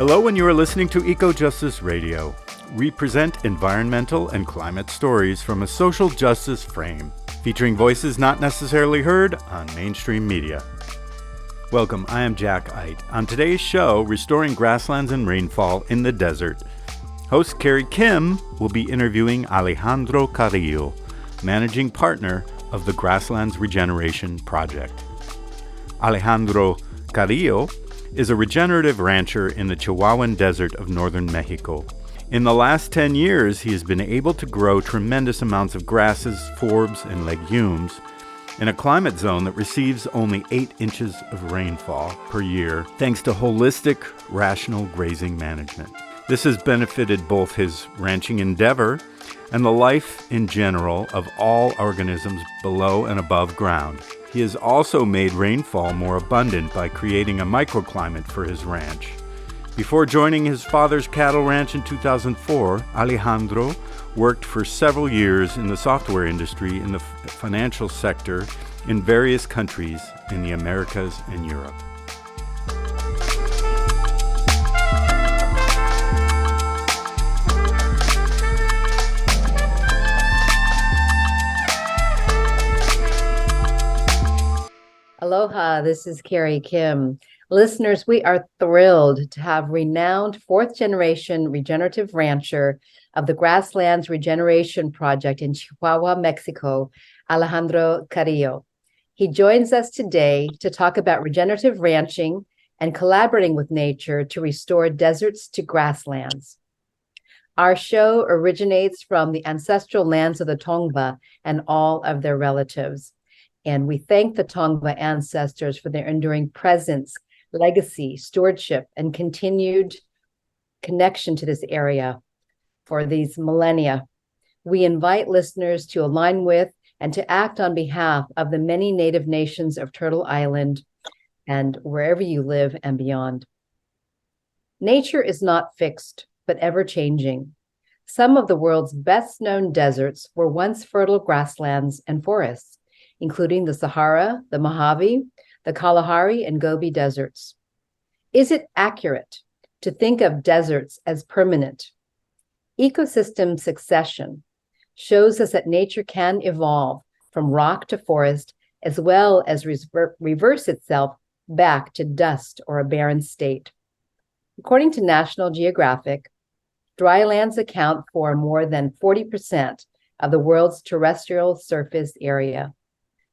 Hello, and you are listening to Eco Justice Radio. We present environmental and climate stories from a social justice frame, featuring voices not necessarily heard on mainstream media. Welcome, I am Jack Ite. On today's show, Restoring Grasslands and Rainfall in the Desert, host Carrie Kim will be interviewing Alejandro Carrillo, managing partner of the Grasslands Regeneration Project. Alejandro Carrillo is a regenerative rancher in the Chihuahuan desert of northern Mexico. In the last 10 years, he has been able to grow tremendous amounts of grasses, forbs, and legumes in a climate zone that receives only 8 inches of rainfall per year, thanks to holistic, rational grazing management. This has benefited both his ranching endeavor and the life in general of all organisms below and above ground. He has also made rainfall more abundant by creating a microclimate for his ranch. Before joining his father's cattle ranch in 2004, Alejandro worked for several years in the software industry in the financial sector in various countries in the Americas and Europe. Aloha, this is Carrie Kim. Listeners, we are thrilled to have renowned fourth-generation regenerative rancher of the Grasslands Regeneration Project in Chihuahua, Mexico, Alejandro Carrillo. He joins us today to talk about regenerative ranching and collaborating with nature to restore deserts to grasslands. Our show originates from the ancestral lands of the Tongva and all of their relatives. And we thank the Tongva ancestors for their enduring presence, legacy, stewardship, and continued connection to this area for these millennia. We invite listeners to align with and to act on behalf of the many native nations of Turtle Island and wherever you live and beyond. Nature is not fixed, but ever-changing. Some of the world's best-known deserts were once fertile grasslands and forests, including the Sahara, the Mojave, the Kalahari, and Gobi deserts. Is it accurate to think of deserts as permanent? Ecosystem succession shows us that nature can evolve from rock to forest, as well as reverse itself back to dust or a barren state. According to National Geographic, drylands account for more than 40% of the world's terrestrial surface area.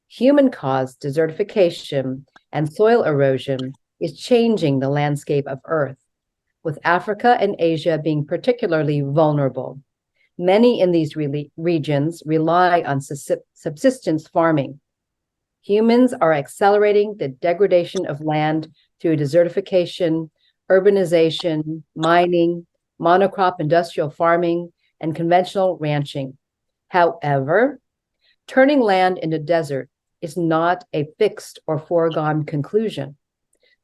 Human-caused desertification and soil erosion is changing the landscape of Earth, with Africa and Asia being particularly vulnerable. Many in these regions rely on subsistence farming. Humans are accelerating the degradation of land through desertification, urbanization, mining, monocrop industrial farming, and conventional ranching. However, turning land into desert is not a fixed or foregone conclusion.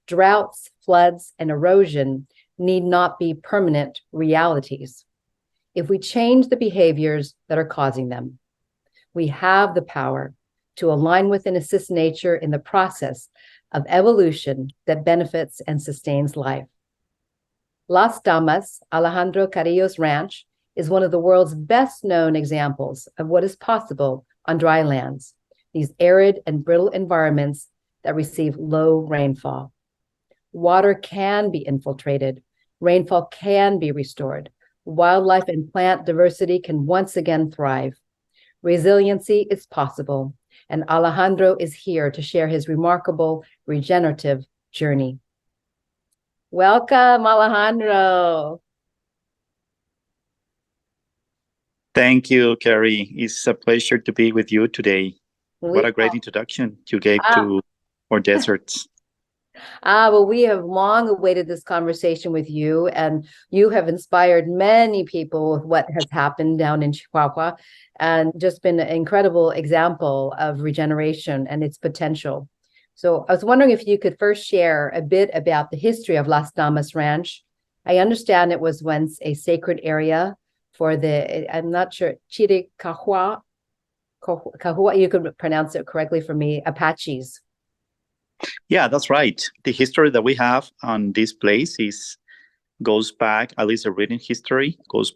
Droughts, floods, and erosion need not be permanent realities. If we change the behaviors that are causing them, we have the power to align with and assist nature in the process of evolution that benefits and sustains life. Las Damas, Alejandro Carrillo's ranch, is one of the world's best-known examples of what is possible on dry lands, these arid and brittle environments that receive low rainfall. Water can be infiltrated, rainfall can be restored, wildlife and plant diversity can once again thrive. Resiliency is possible, and Alejandro is here to share his remarkable regenerative journey. Welcome, Alejandro. Thank you, Carrie. It's a pleasure to be with you today. What a great introduction you gave to our deserts. Well, we have long awaited this conversation with you, and you have inspired many people with what has happened down in Chihuahua and just been an incredible example of regeneration and its potential. So I was wondering if you could first share a bit about the history of Las Damas Ranch. I understand it was once a sacred area for the, I'm not sure, Chiricahua, you could pronounce it correctly for me, Apaches. Yeah, that's right. The history that we have on this place is goes back, at least the written history goes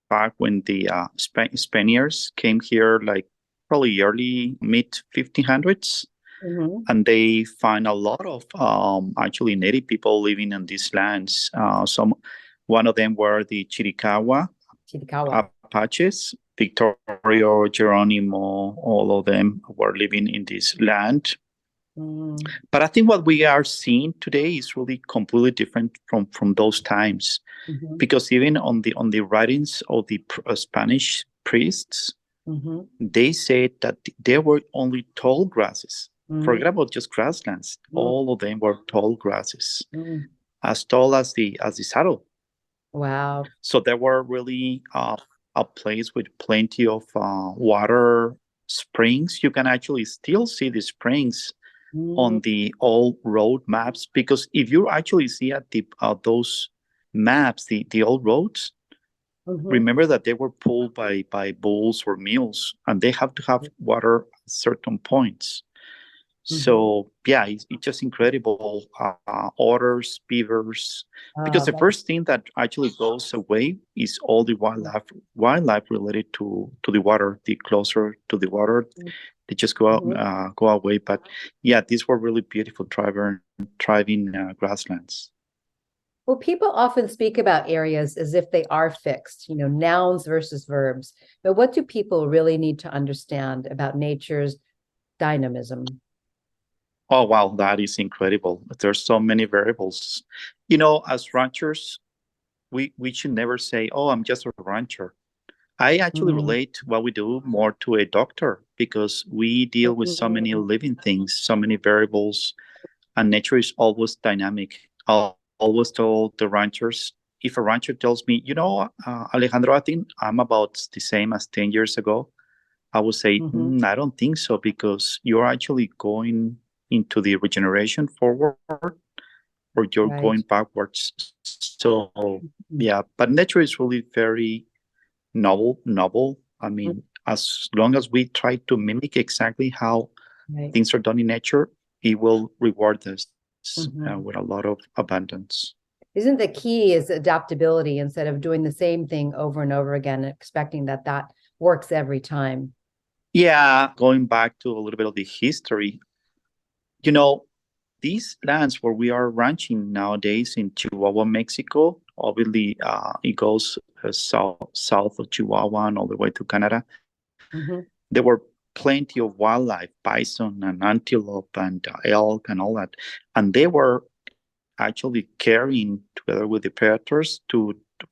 back when the Spaniards came here, like probably early mid 1500s, and they find a lot of actually native people living in these lands. One of them were the Chiricahua Apaches. Victorio, Geronimo, all of them were living in this land. But I think what we are seeing today is really completely different from those times, because even on the writings of the Spanish priests, they said that there were only tall grasses. Forget about just grasslands. All of them were tall grasses, as tall as the saddle. Wow! So there were really a place with plenty of water springs. You can actually still see the springs on the old road maps, because if you actually see at those maps, the old roads, remember that they were pulled by bulls or mules, and they have to have water at certain points. So yeah, it's just incredible. Otters, beavers, because the first thing that actually goes away is all the wildlife related to the water. The closer to the water, they just go away. But yeah, these were really beautiful thriving grasslands. Well, people often speak about areas as if they are fixed, nouns versus verbs. But what do people really need to understand about nature's dynamism? Oh, wow, that is incredible. There's so many variables. As ranchers, we should never say, oh, I'm just a rancher. I actually relate what we do more to a doctor, because we deal with so many living things, so many variables, and nature is always dynamic. I'll always tell the ranchers, if a rancher tells me, Alejandro, I think I'm about the same as 10 years ago, I would say, I don't think so, because you're actually going into the regeneration forward, or you're going backwards. So yeah, but nature is really very novel. I mean, as long as we try to mimic exactly how things are done in nature, it will reward us with a lot of abundance. Isn't the key is adaptability, instead of doing the same thing over and over again, expecting that works every time? Yeah, going back to a little bit of the history, these lands where we are ranching nowadays in Chihuahua, Mexico, obviously it goes south of Chihuahua and all the way to Canada. There were plenty of wildlife, bison and antelope and elk and all that. And they were actually carrying, together with the predators,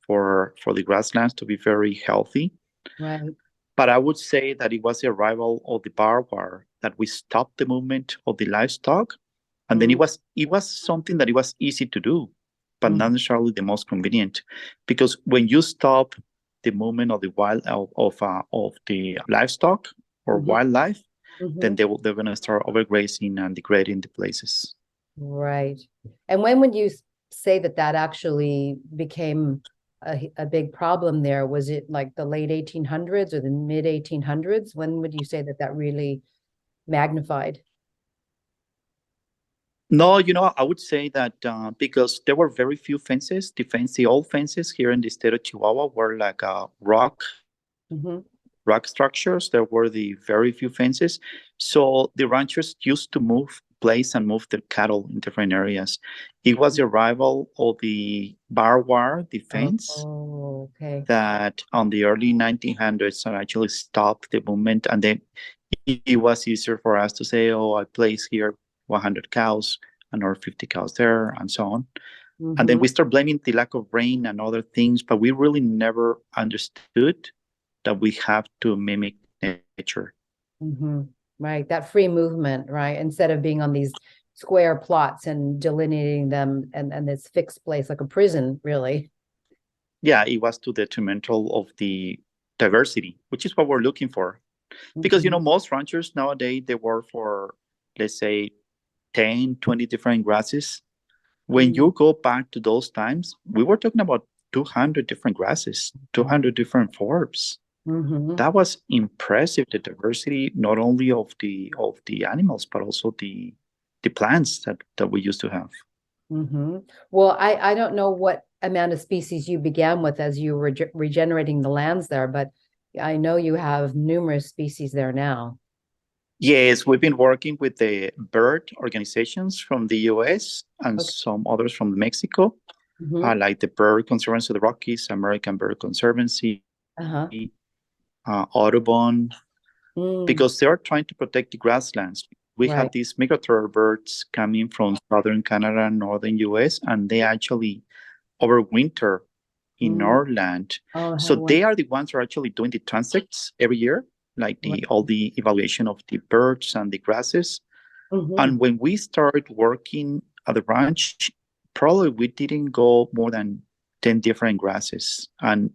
for the grasslands to be very healthy. Right. But I would say that it was the arrival of the barbed wire that we stopped the movement of the livestock. And then it was something that it was easy to do, but not necessarily the most convenient, because when you stop the movement of the of the livestock or wildlife, then they're going to start overgrazing and degrading the places. Right. And when would you say that actually became a big problem there? Was it like the late 1800s or the mid 1800s? When would you say that really magnified? No, I would say that because there were very few fences. The old fences here in the state of Chihuahua were like rock structures. There were the very few fences. So the ranchers used to move their cattle in different areas. It was the arrival of the barbed wire, the fence, that on the early 1900s actually stopped the movement. And then it was easier for us to say, oh, I place here 100 cows and or 50 cows there, and so on. And then we start blaming the lack of rain and other things, but we really never understood that we have to mimic nature. Right, that free movement, right? Instead of being on these square plots and delineating them and this fixed place like a prison, really. Yeah, it was too detrimental of the diversity, which is what we're looking for. Because, most ranchers nowadays, they work for, let's say, 10, 20 different grasses. When you go back to those times, we were talking about 200 different grasses, 200 different forbs. That was impressive, the diversity, not only of the animals, but also the plants that we used to have. Well, I don't know what amount of species you began with as you were regenerating the lands there, but I know you have numerous species there now. Yes, we've been working with the bird organizations from the US and some others from Mexico, like the Bird Conservancy of the Rockies, American Bird Conservancy, Audubon, because they are trying to protect the grasslands. We have these migratory birds coming from southern Canada and northern US, and they actually overwinter in our land. So they are the ones who are actually doing the transects every year, like all the evaluation of the birds and the grasses. And when we started working at the ranch, probably we didn't go more than 10 different grasses. And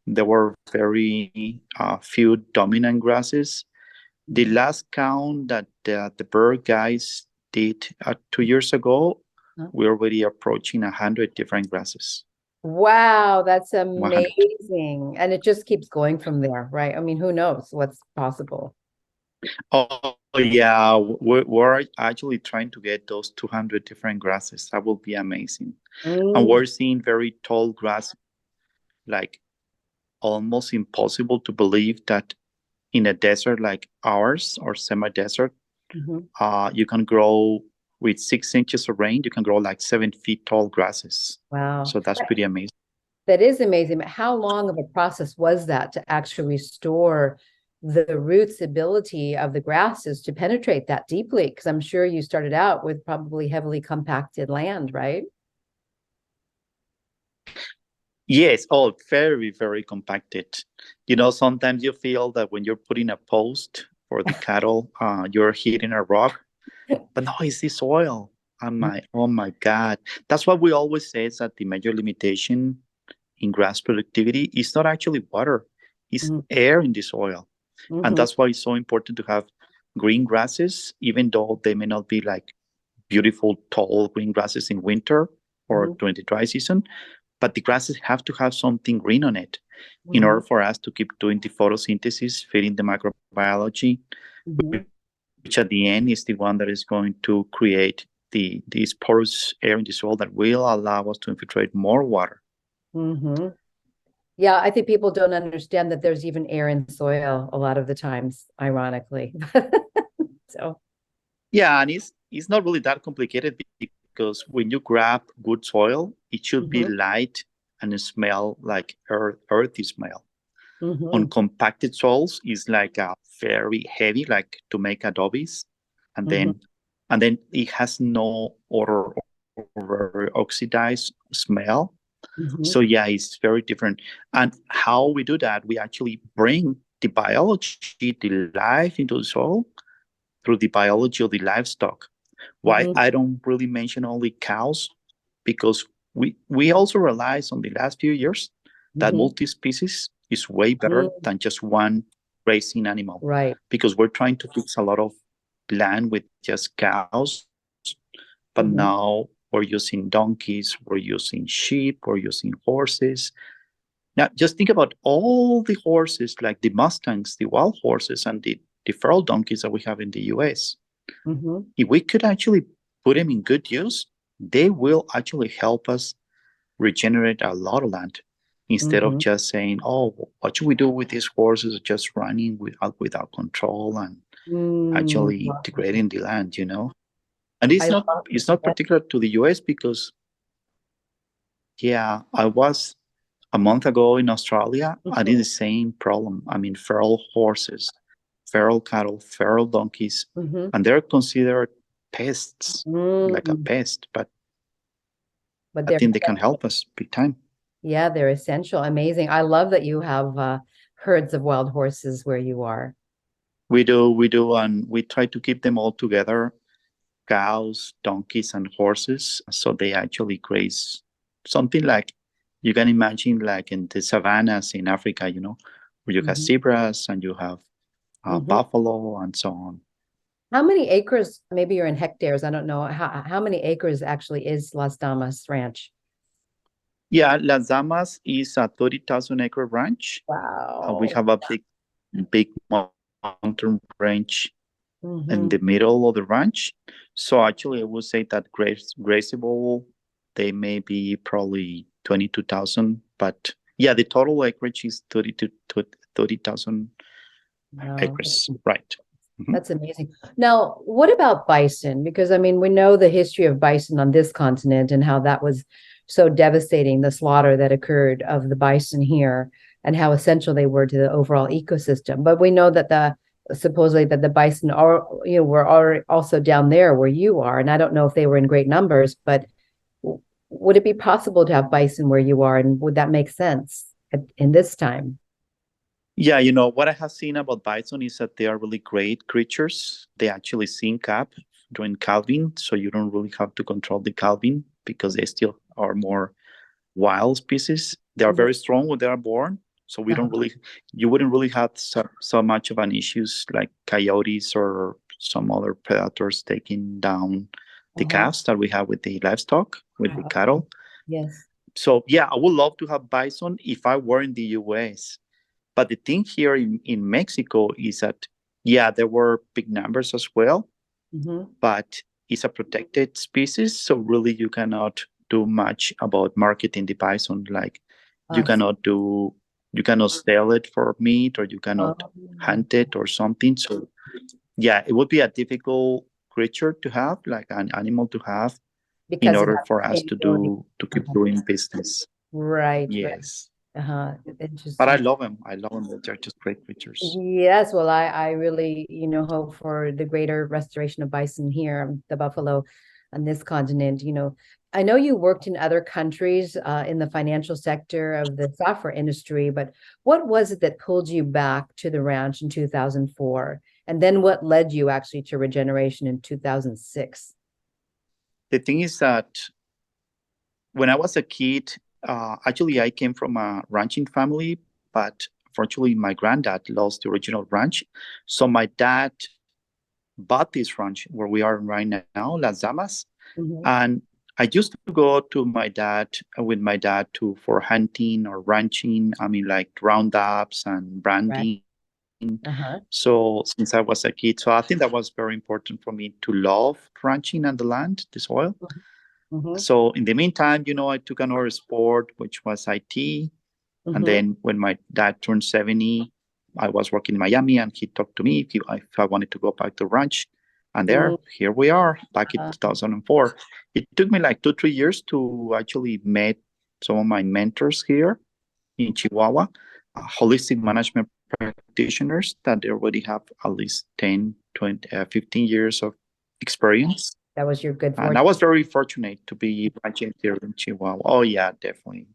there were very few dominant grasses. The last count that the bird guys did 2 years ago, we're already approaching 100 different grasses. Wow, that's amazing. And it just keeps going from there, right? I mean, who knows what's possible? Oh, yeah. We're actually trying to get those 200 different grasses. That will be amazing. And we're seeing very tall grass, like almost impossible to believe that in a desert like ours or semi-desert, you can grow with 6 inches of rain, you can grow like 7 feet tall grasses. Wow. So that's pretty amazing. That is amazing. But how long of a process was that to actually restore the roots ability of the grasses to penetrate that deeply? Because I'm sure you started out with probably heavily compacted land, right? Yes. Oh, very, very compacted. You know, sometimes you feel that when you're putting a post for the cattle, you're hitting a rock. But no, it's the soil. Oh my God. That's what we always say, is that the major limitation in grass productivity is not actually water, it's air in the soil. And that's why it's so important to have green grasses, even though they may not be like beautiful, tall green grasses in winter or during the dry season. But the grasses have to have something green on it in order for us to keep doing the photosynthesis, feeding the microbiology, which at the end is the one that is going to create this porous air in the soil that will allow us to infiltrate more water. Yeah, I think people don't understand that there's even air in soil a lot of the times, ironically. So yeah, and it's not really that complicated, because when you grab good soil, it should be light and smell like earthy smell. On compacted soils is like a very heavy, like to make adobes, and then it has no odor or oxidized smell. So yeah, it's very different. And how we do that, we actually bring the biology, the life into the soil through the biology of the livestock. Why I don't really mention only cows, because we also realize on the last few years that multi-species is way better than just one grazing animal. Right. Because we're trying to fix a lot of land with just cows, but now we're using donkeys, we're using sheep, we're using horses. Now, just think about all the horses, like the Mustangs, the wild horses, and the feral donkeys that we have in the US. If we could actually put them in good use, they will actually help us regenerate a lot of land, instead of just saying, oh, what should we do with these horses just running without control and actually degrading the land, you know? And it's not particular to the US, because yeah, I was a month ago in Australia. I did the same problem. I mean, feral horses, feral cattle, feral donkeys, and they're considered pests, like a pest, but I think they can help us big time. Yeah, they're essential. Amazing. I love that you have herds of wild horses where you are. We do, and we try to keep them all together, cows, donkeys, and horses, so they actually graze something like you can imagine, like in the savannas in Africa, you know, where you have zebras and you have buffalo and so on. How many acres, maybe you're in hectares, I don't know, how many acres actually is Las Damas Ranch? Yeah, Las Damas is a 30,000 acre ranch. Wow. We have a big mountain range in the middle of the ranch. So actually, I would say that grazable, they may be probably 22,000. But yeah, the total acreage is 30,000 Wow. acres, right? That's amazing. Now, what about bison? Because I mean, we know the history of bison on this continent and how that was so devastating, the slaughter that occurred of the bison here and how essential they were to the overall ecosystem. But we know that supposedly that the bison are, were also down there where you are. And I don't know if they were in great numbers, but would it be possible to have bison where you are? And would that make sense in this time? Yeah, what I have seen about bison is that they are really great creatures. They actually sync up during calving, so you don't really have to control the calving because they still are more wild species. They are very strong when they are born, so you wouldn't really have so much of an issues like coyotes or some other predators taking down the calves that we have with the livestock, with the cattle. Yes. So yeah, I would love to have bison if I were in the US. But the thing here in Mexico is that, yeah, there were big numbers as well, but it's a protected species. So really you cannot do much about marketing the bison. Like you cannot sell it for meat, or you cannot hunt it or something. So yeah, it would be a difficult creature to have, like an animal to have, because in order for us to keep doing business. Right. Yes. Interesting. But I love them. They're just great creatures. Yes. Well, I really, hope for the greater restoration of bison here, the buffalo on this continent. I know you worked in other countries in the financial sector of the software industry, but what was it that pulled you back to the ranch in 2004? And then what led you actually to regeneration in 2006? The thing is that when I was a kid, actually, I came from a ranching family, but fortunately, my granddad lost the original ranch. So my dad bought this ranch where we are right now, Las Damas. And I used to go to with my dad for hunting or ranching. I mean, like roundups and branding. Right. So since I was a kid, so I think that was very important for me to love ranching and the land, the soil. So in the meantime, I took another sport, which was IT. And then when my dad turned 70, I was working in Miami, and he talked to me if I wanted to go back to ranch. And here we are, back in 2004. It took me like 2-3 years to actually meet some of my mentors here in Chihuahua, holistic management practitioners that they already have at least 10, 20, 15 years of experience. That was your good fortune. And I was very fortunate to be ranching here in Chihuahua. Oh, yeah, definitely,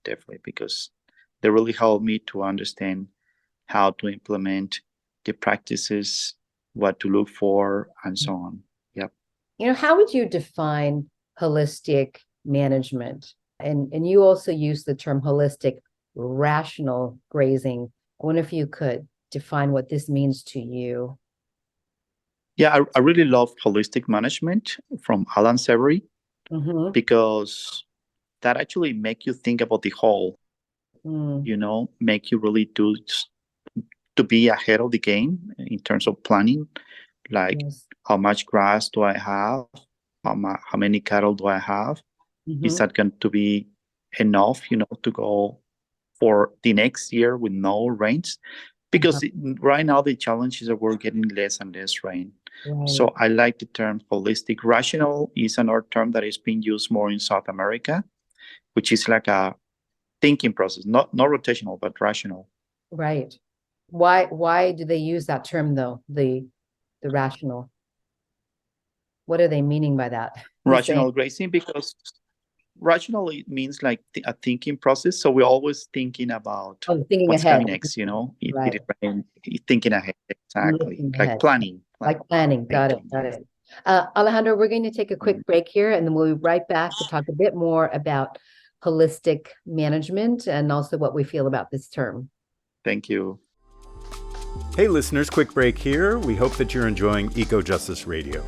because they really helped me to understand how to implement the practices, what to look for, and so on. Yep. How would you define holistic management? And you also use the term holistic rational grazing. I wonder if you could define what this means to you. Yeah, I really love holistic management from Alan Severy, because that actually make you think about the whole, make you really to be ahead of the game in terms of planning, like how much grass do I have? How many cattle do I have? Is that going to be enough, to go for the next year with no rains? Because right now the challenge is that we're getting less and less rain. Right. So I like the term holistic. Rational is another term that is being used more in South America, which is like a thinking process, not rotational, but rational. Right. Why do they use that term though? The rational. What are they meaning by that? Rational grazing, because rational, it means like a thinking process. So we're always thinking about what's ahead. Coming next, right. Thinking ahead, exactly. Like ahead. Planning. Like planning. Got it. Alejandro, we're going to take a quick break here, and then we'll be right back to talk a bit more about holistic management and also what we feel about this term. Thank you. Hey listeners, quick break here. We hope that you're enjoying Eco Justice Radio.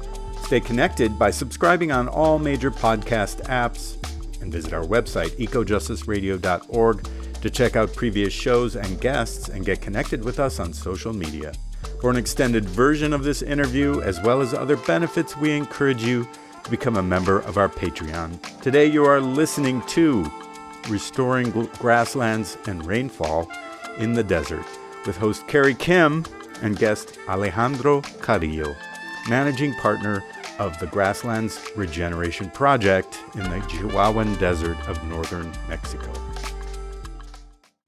Stay connected by subscribing on all major podcast apps, and visit our website, ecojusticeradio.org, to check out previous shows and guests and get connected with us on social media. For an extended version of this interview, as well as other benefits, we encourage you to become a member of our Patreon. Today you are listening to Restoring Grasslands and Rainfall in the Desert, with host Carrie Kim and guest Alejandro Carrillo, managing partner of the Grasslands Regeneration Project in the Chihuahuan Desert of northern Mexico.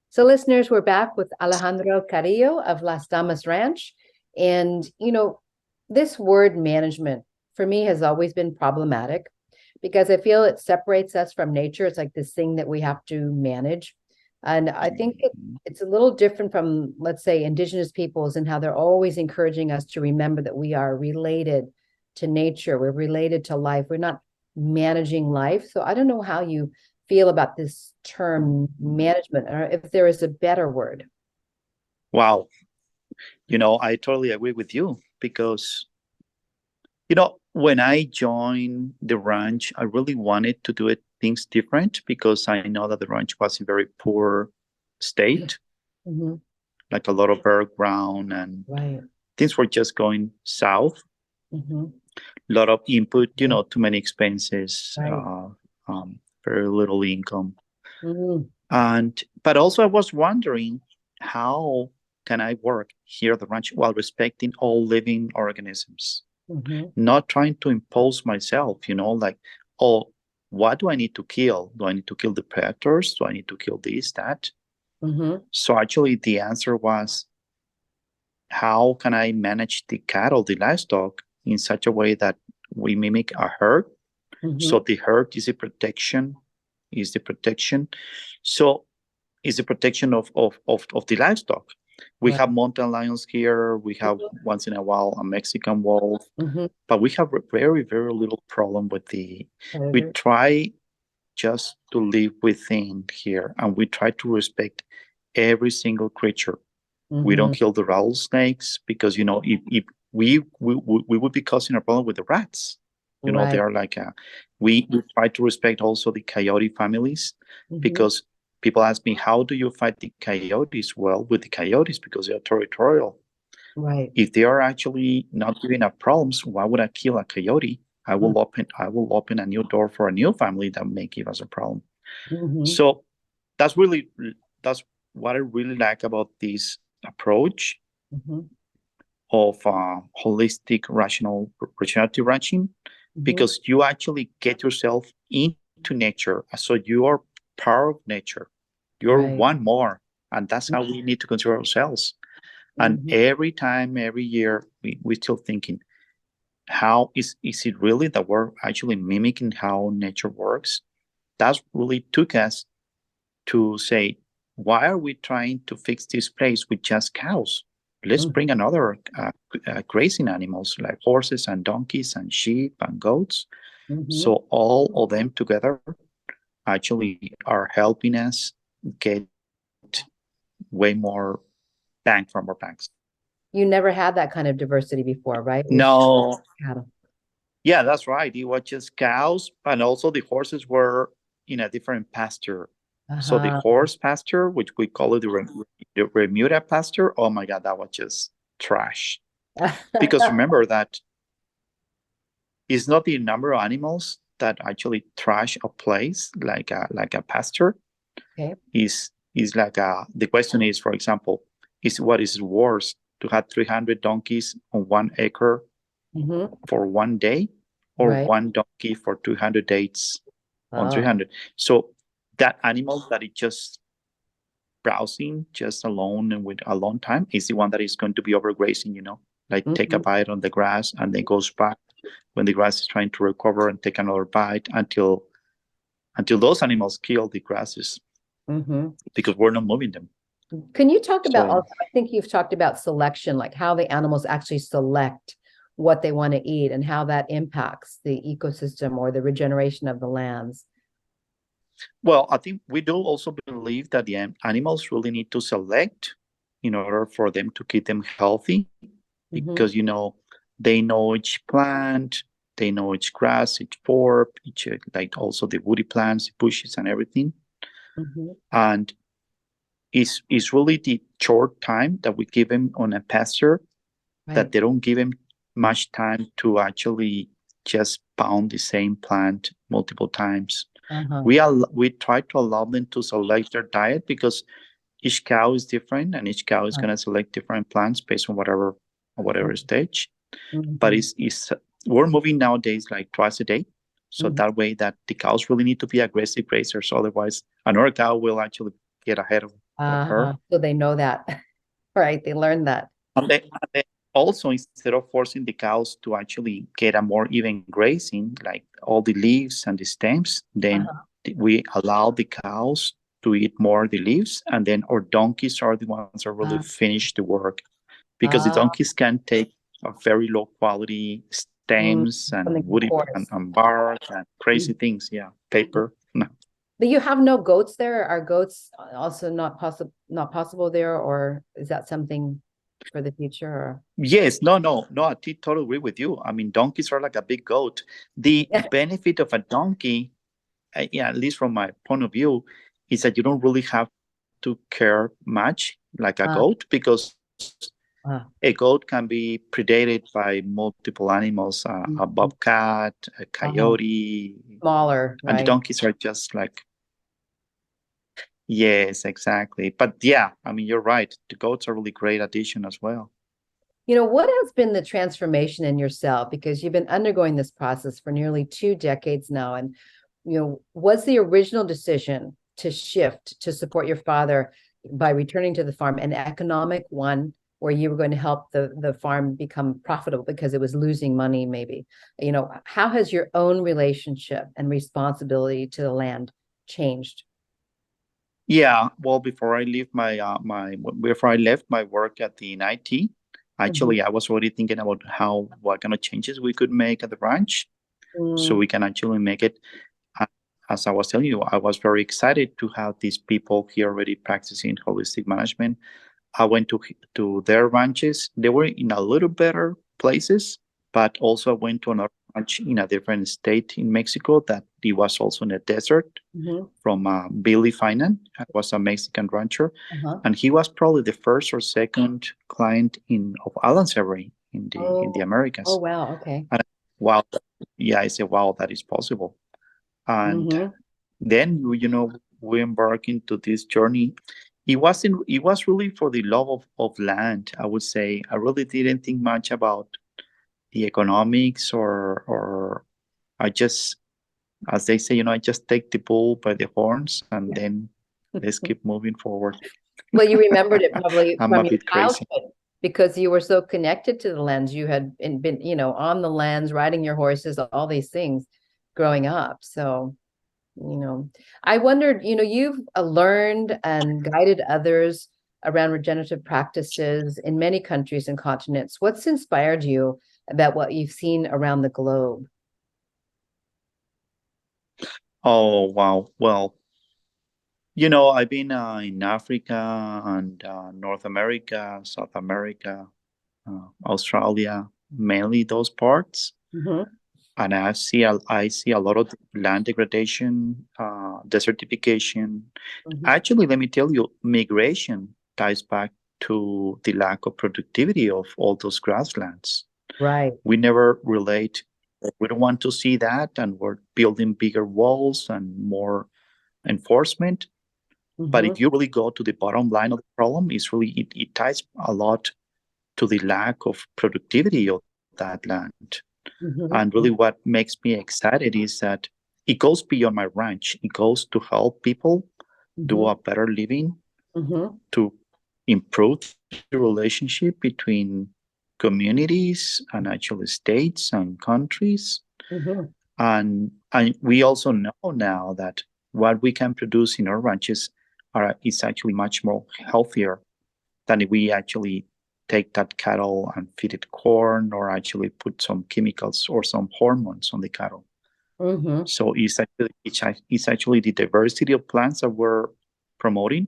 So listeners, we're back with Alejandro Carrillo of Las Damas Ranch. And, this word management for me has always been problematic because I feel it separates us from nature. It's like this thing that we have to manage. And I think it's a little different from, let's say, indigenous peoples and how they're always encouraging us to remember that we are related to nature. We're related to life. We're not managing life. So I don't know how you feel about this term management, or if there is a better word. Wow. I totally agree with you because, when I joined the ranch, I really wanted to do things different because I know that the ranch was in very poor state, like a lot of bare ground and things were just going south. A lot of input, too many expenses, very little income. But also I was wondering, how can I work here at the ranch while respecting all living organisms? Not trying to impose myself, like, oh, what do I need to kill? Do I need to kill the predators? Do I need to kill this, that? So actually the answer was, how can I manage the cattle, the livestock, in such a way that we mimic a herd? So the herd is the protection, So is the protection of the livestock. We have mountain lions here. We have once in a while a Mexican wolf, but we have very, very little problem with we try just to live within here, and we try to respect every single creature. We don't kill the rattlesnakes because, if we would be causing a problem with the rats. They are like, we try to respect also the coyote families because people ask me, how do you fight the coyotes? Well, with the coyotes, because they are territorial. If they are actually not giving us problems, why would I kill a coyote? I will open a new door for a new family that may give us a problem. So that's what I really like about this approach of holistic, rational, regenerative ranching, because you actually get yourself into nature. So you are part of nature. You're one more. And that's how we need to consider ourselves. And every time, every year, we're still thinking, how is it really that we're actually mimicking how nature works? That really took us to say, why are we trying to fix this place with just cows? Let's bring another grazing animals like horses and donkeys and sheep and goats. So all of them together actually are helping us get way more bang from our banks. You never had that kind of diversity before, right? No. Yeah, that's right. It was just cows, and also the horses were in a different pasture. So the horse pasture, which we call it the Remuda pasture, oh my God, that was just trash. Because remember that it's not the number of animals that actually trash a place like a pasture. Is like the question is, for example, what is worse, to have 300 donkeys on 1 acre for 1 day, or one donkey for 200 days on 300? So that animal that is just browsing just alone and with a long time is the one that is going to be overgrazing, like take a bite on the grass and then goes back when the grass is trying to recover and take another bite until those animals kill the grasses because we're not moving them. Can you talk about, also, I think you've talked about selection, like how the animals actually select what they want to eat and how that impacts the ecosystem or the regeneration of the lands? Well, I think we do also believe that the animals really need to select in order for them to keep them healthy, because, they know each plant, they know each grass, each forb, each, like also the woody plants, bushes and everything. And it's really the short time that we give them on a pasture that they don't give them much time to actually just pound the same plant multiple times. Uh-huh. We try to allow them to select their diet because each cow is different and each cow is going to select different plants based on whatever stage. But it's we're moving nowadays like twice a day. So that way that the cows really need to be aggressive grazers. Otherwise, another cow will actually get ahead of her. So they know that, right? They learned that. And then also, instead of forcing the cows to actually get a more even grazing, like all the leaves and the stems, then we allow the cows to eat more the leaves, and then our donkeys are the ones that really finish the work, because the donkeys can take a very low quality stems and woody and bark and crazy things. Yeah, paper. No. But you have no goats there? Are goats also not possible there, or is that something for the future? Or? Yes, no, I totally agree with you. I mean, donkeys are like a big goat. The benefit of a donkey, at least from my point of view, is that you don't really have to care much like a goat, because a goat can be predated by multiple animals, a bobcat, a coyote. Smaller, right? And the donkeys are just like, yes, exactly. But yeah, I mean, you're right. The goats are a really great addition as well. What has been the transformation in yourself? Because you've been undergoing this process for nearly 2 decades now. And, was the original decision to shift to support your father by returning to the farm an economic one, where you were going to help the farm become profitable because it was losing money, maybe? How has your own relationship and responsibility to the land changed? Yeah, well, before I left my work at the NIT, actually, I was already thinking about what kind of changes we could make at the ranch, so we can actually make it. As I was telling you, I was very excited to have these people here already practicing holistic management. I went to their ranches. They were in a little better places, but also I went to another ranch in a different state in Mexico that it was also in the desert, from Billy Finan. He was a Mexican rancher, and he was probably the first or second client of Alan Severin in the Americas. Oh, wow. Okay. And wow, yeah, I said, wow, that is possible. And then we embarked into this journey. It was really for the love of land, I would say. I really didn't think much about the economics, or I just, as they say, I just take the bull by the horns and then let's keep moving forward. Well, you remembered it probably I'm from a your bit crazy. childhood, because you were so connected to the lands. You had been, on the lands, riding your horses, all these things growing up. So, I wondered, you've learned and guided others around regenerative practices in many countries and continents. What's inspired you about what you've seen around the globe? Oh, wow. Well, I've been in Africa and North America, South America, Australia, mainly those parts. And I see a lot of land degradation, desertification. Actually, let me tell you, migration ties back to the lack of productivity of all those grasslands. Right. We never relate. We don't want to see that, and we're building bigger walls and more enforcement. But if you really go to the bottom line of the problem, it ties a lot to the lack of productivity of that land. And really what makes me excited is that it goes beyond my ranch. It goes to help people do a better living, to improve the relationship between communities and actually states and countries. And we also know now that what we can produce in our ranches is actually much more healthier than if we actually take that cattle and feed it corn, or actually put some chemicals or some hormones on the cattle. So it's actually the diversity of plants that we're promoting,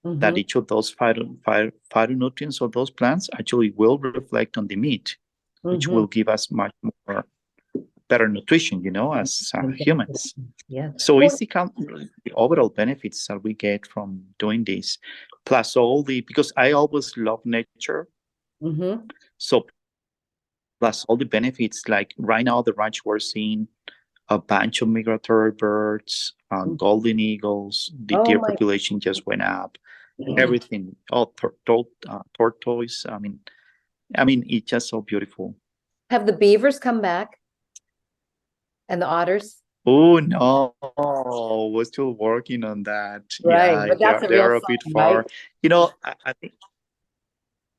that each of those phytonutrients of those plants actually will reflect on the meat, which will give us much more better nutrition, as humans. Yeah. So it's the overall benefits that we get from doing this, plus because I always love nature. So plus all the benefits, like right now the ranch we're seeing a bunch of migratory birds, golden eagles. The Oh deer my. population just went up. Everything, all tortoise. I mean, it's just so beautiful. Have the beavers come back and the otters? Oh no, we're still working on that. Right, Yeah, but that's a real they're a bit sign, right? far. You know, I think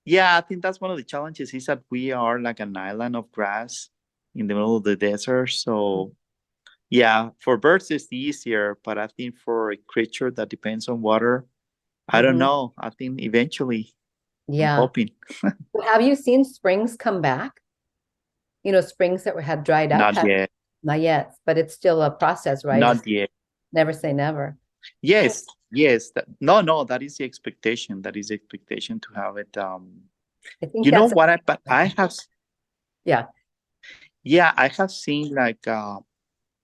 yeah, I think that's one of the challenges is that we are like an island of grass in the middle of the desert. So yeah, for birds it's easier, but I think for a creature that depends on water, I don't Mhm. know. I think eventually I'm Yeah. hoping. Have you seen springs come back? You know, springs that had dried up? Not yet. Not yet, but it's still a process, right? It's Not yet. never say never. Yes, yes. No, that is the expectation. That is the expectation to have it. I think You know that's what? But I have, yeah, yeah, I have seen like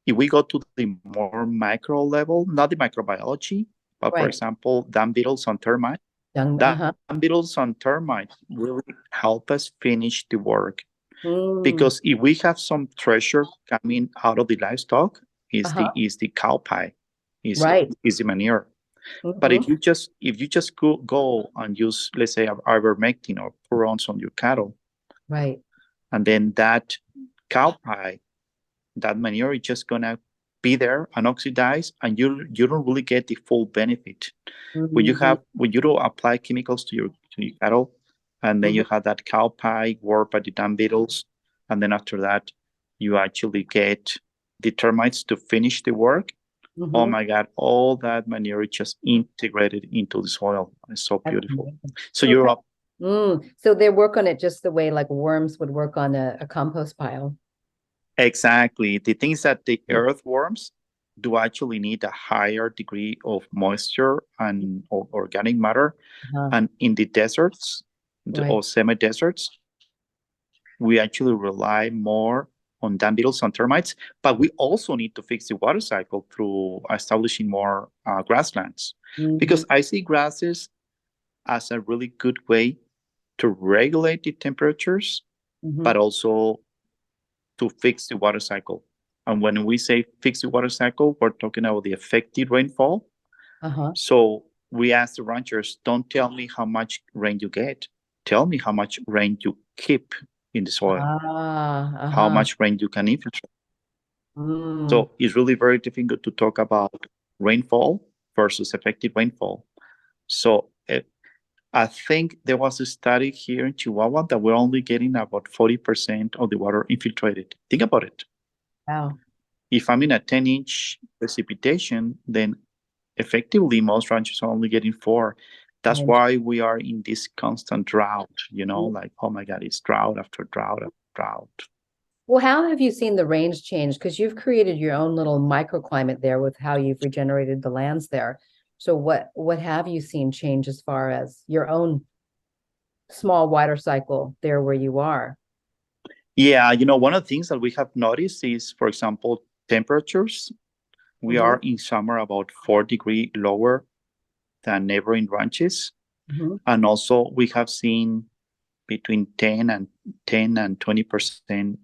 if we go to the more micro level, not the microbiology, but for right. example, dung beetles on termites. Young, Dung uh-huh. beetles on termites really help us finish the work Mm, because if we have some treasure coming out of the livestock, uh-huh. is the cow pie, Right. is the manure. But Mm-hmm. if you just go and use, let's say, ivermectin or purons on your cattle, Right. and then that cow pie, that manure is just gonna be there and oxidize, and you don't really get the full benefit. Mm-hmm. When you don't apply chemicals to your cattle, and then Mm-hmm. you have that cow pie work by the dung beetles, and then after that, you actually get the termites to finish the work. Oh Mm-hmm. my God, all that manure just integrated into the soil. It's so That's beautiful. amazing. So So, you're up. so they work on it just the way like worms would work on a compost pile. Exactly. The things that the earthworms do actually need a higher degree of moisture and organic matter. Uh-huh. And in the deserts Right. or semi-deserts, we actually rely more on dung beetles and termites, but we also need to fix the water cycle through establishing more grasslands. Mm-hmm. Because I see grasses as a really good way to regulate the temperatures, Mm-hmm. but also to fix the water cycle. And when we say fix the water cycle, we're talking about the affected rainfall. Uh-huh. So we ask the ranchers, don't tell me how much rain you get. Tell me how much rain you keep in the soil, Ah, how uh-huh. much rain you can infiltrate. Mm. So it's really very difficult to talk about rainfall versus effective rainfall. So I think there was a study here in Chihuahua that we're only getting about 40% of the water infiltrated. Think about it. Wow. If I'm in a 10-inch precipitation, then effectively most ranchers are only getting 4. That's And why we are in this constant drought, like, oh my God, it's drought after drought after drought. well, how have you seen the range change? Because you've created your own little microclimate there with how you've regenerated the lands there. So what have you seen change as far as your own small water cycle there where you are? Yeah, one of the things that we have noticed is, for example, temperatures. We Mm-hmm. are in summer about 4 degrees lower than neighboring ranches. Mm-hmm. And also we have seen between 10 and 20%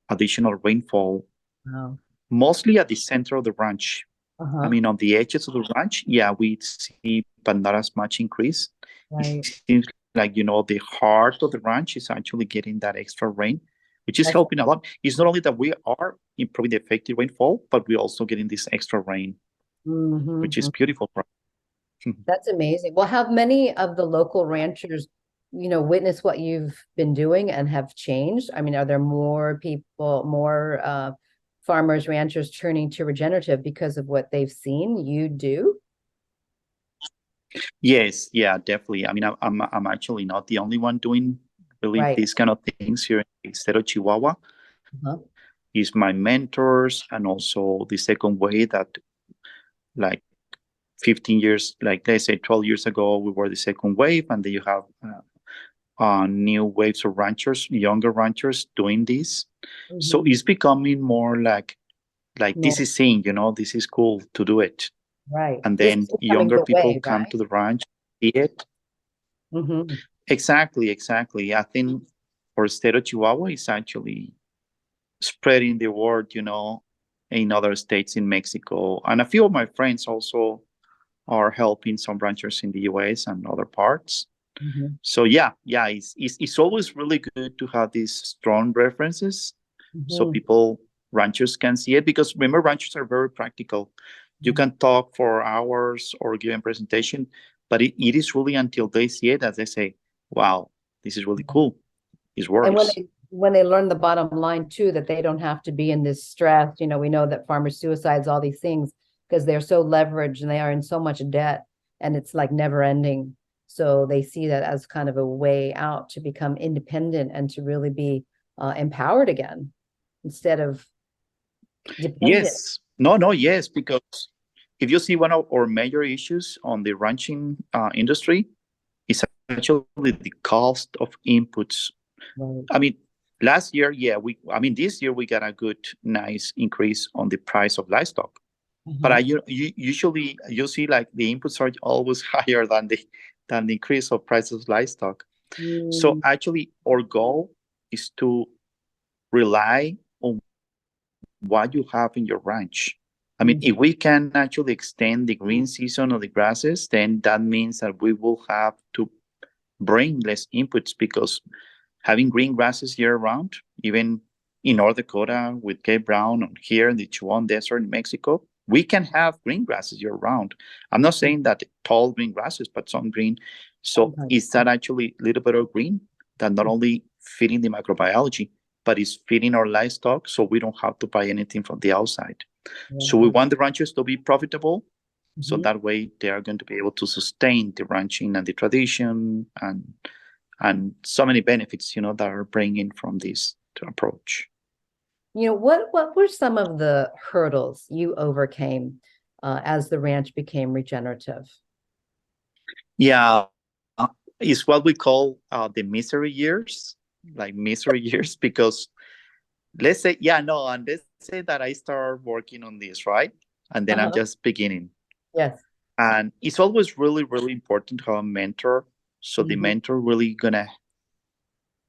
additional rainfall, Wow. mostly at the center of the ranch. I Uh-huh. mean, on the edges of the ranch, yeah, we see, but not as much increase. Right. It seems like, the heart of the ranch is actually getting that extra rain, which is That's helping a lot. It's not only that we are improving the effective rainfall, but we're also getting this extra rain, which is mm-hmm. beautiful for us. That's amazing. Well, have many of the local ranchers, witnessed what you've been doing and have changed? I mean, are there more people, more farmers, ranchers turning to regenerative because of what they've seen you do? Yes, yeah, definitely. I mean, I'm actually not the only one doing really Right. these kind of things here in the state of Chihuahua. Uh-huh. Is my mentors, and also the second way that, like 15 years, like let's say 12 years ago, we were the second wave, and then you have new waves of ranchers, younger ranchers doing this. So Mm-hmm. it's becoming more like No, this is seen, this is cool to do it, right. and This then is becoming younger the people way, come right? to the ranch, see it. Mm-hmm. Exactly. I think for state of Chihuahua, it's actually spreading the word, in other states in Mexico. And a few of my friends also are helping some ranchers in the US and other parts. Mm-hmm. So it's always really good to have these strong references so ranchers can see it, because remember, ranchers are very practical. You can talk for hours or give a presentation, but it is really until they see it that they say, wow, this is really cool. It works. And when they learn the bottom line too, that they don't have to be in this stress, we know that farmer suicides, all these things, because they're so leveraged and they are in so much debt, and it's like never ending. So they see that as kind of a way out to become independent and to really be empowered again instead of dependent. Yes. Yes, because if you see one of our major issues on the ranching industry is actually the cost of inputs. Right. I mean, last year, this year we got a good, nice increase on the price of livestock. But usually you see like the inputs are always higher than the increase of prices of livestock. So actually our goal is to rely on what you have in your ranch. I mean, if we can actually extend the green season of the grasses, then that means that we will have to bring less inputs, because having green grasses year round, even in North Dakota with Cape Brown, or here in the Chihuahuan Desert in Mexico, we can have green grasses year round. I'm not saying that tall green grasses, but some green. So is that actually a little bit of green that not only feeding the microbiology, but is feeding our livestock, so we don't have to buy anything from the outside. So we want the ranchers to be profitable, so that way they are going to be able to sustain the ranching and the tradition and so many benefits, that are bringing from this approach. What were some of the hurdles you overcame as the ranch became regenerative? Yeah, it's what we call the misery years, because let's say that I start working on this, right? And then I'm just beginning. Yes. And it's always really, really important to have a mentor. So the mentor really gonna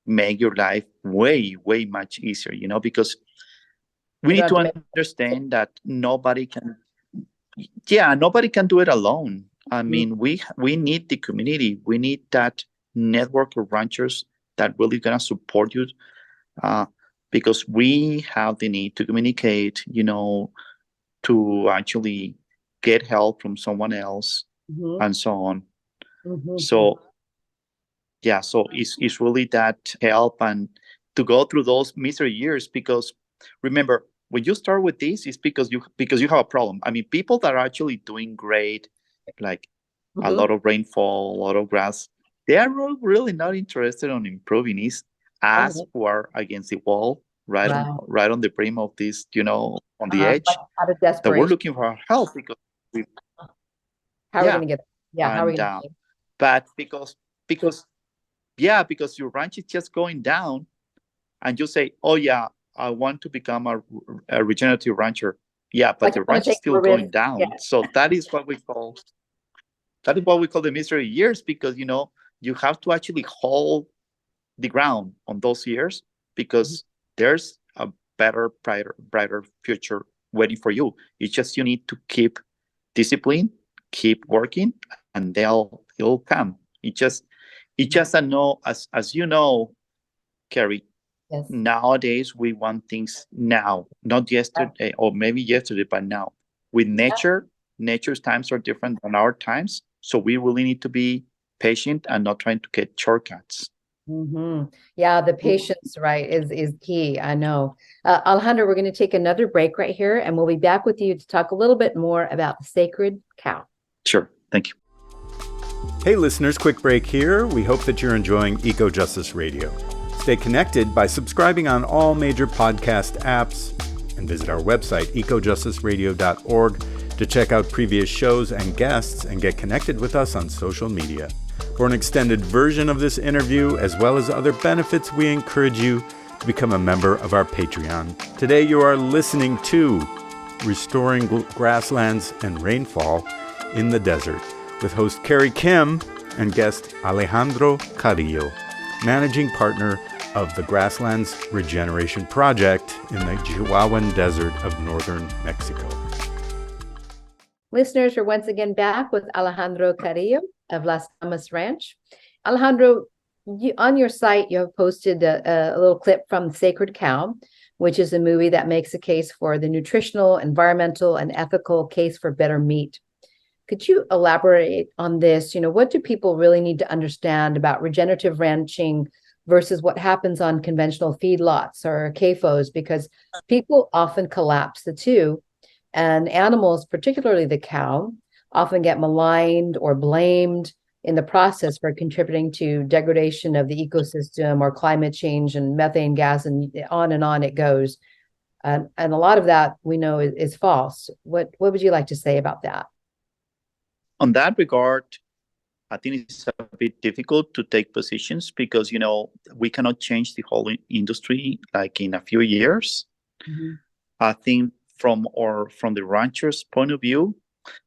make your life way, way much easier, because we need to understand that nobody can do it alone. I mean, we need the community. We need that network of ranchers that really gonna support you, because we have the need to communicate, to actually get help from someone else and so on. So it's really that help and to go through those misery years, because remember, when you start with this, it's because you have a problem. I mean, people that are actually doing great, like a lot of rainfall, a lot of grass, they are really not interested in improving. It's us who are against the wall, right on the brim of this, on the edge, out of desperation, that we're looking for help, because how are we going to get how are we going to but because your ranch is just going down, and you say, oh yeah, I want to become a regenerative rancher. Yeah, but the ranch is still going down. Yeah. So that is what we call the misery years, because you have to actually hold the ground on those years, because there's a better, brighter future waiting for you. It's just you need to keep discipline, keep working, and it'll come. It's just I know, as you know, Carrie. Yes. Nowadays we want things now, not yesterday, or maybe yesterday, but now. With nature's times are different than our times, so we really need to be patient and not trying to get shortcuts. Yeah, the patience, right, is key. I know. Alejandro, we're going to take another break right here, and we'll be back with you to talk a little bit more about the sacred cow. Sure. Thank you. Hey listeners, quick break here. We hope that you're enjoying Eco Justice Radio. Stay connected by subscribing on all major podcast apps, and visit our website, ecojusticeradio.org, to check out previous shows and guests and get connected with us on social media. For an extended version of this interview, as well as other benefits, we encourage you to become a member of our Patreon. Today you are listening to Restoring Grasslands and Rainfall in the Desert, with host Carrie Kim and guest Alejandro Carrillo, managing partner of the Grasslands Regeneration Project in the Chihuahuan Desert of northern Mexico. Listeners, we're once again back with Alejandro Carrillo of Las Damas Ranch. Alejandro, on your site, you have posted a little clip from Sacred Cow, which is a movie that makes a case for the nutritional, environmental, and ethical case for better meat. Could you elaborate on this? What do people really need to understand about regenerative ranching versus what happens on conventional feedlots or CAFOs? Because people often collapse the two, and animals, particularly the cow, often get maligned or blamed in the process for contributing to degradation of the ecosystem or climate change and methane gas, and on it goes. And a lot of that we know is false. What would you like to say about that? On that regard, I think it's a bit difficult to take positions because, we cannot change the whole industry like in a few years. Mm-hmm. I think from the ranchers' point of view,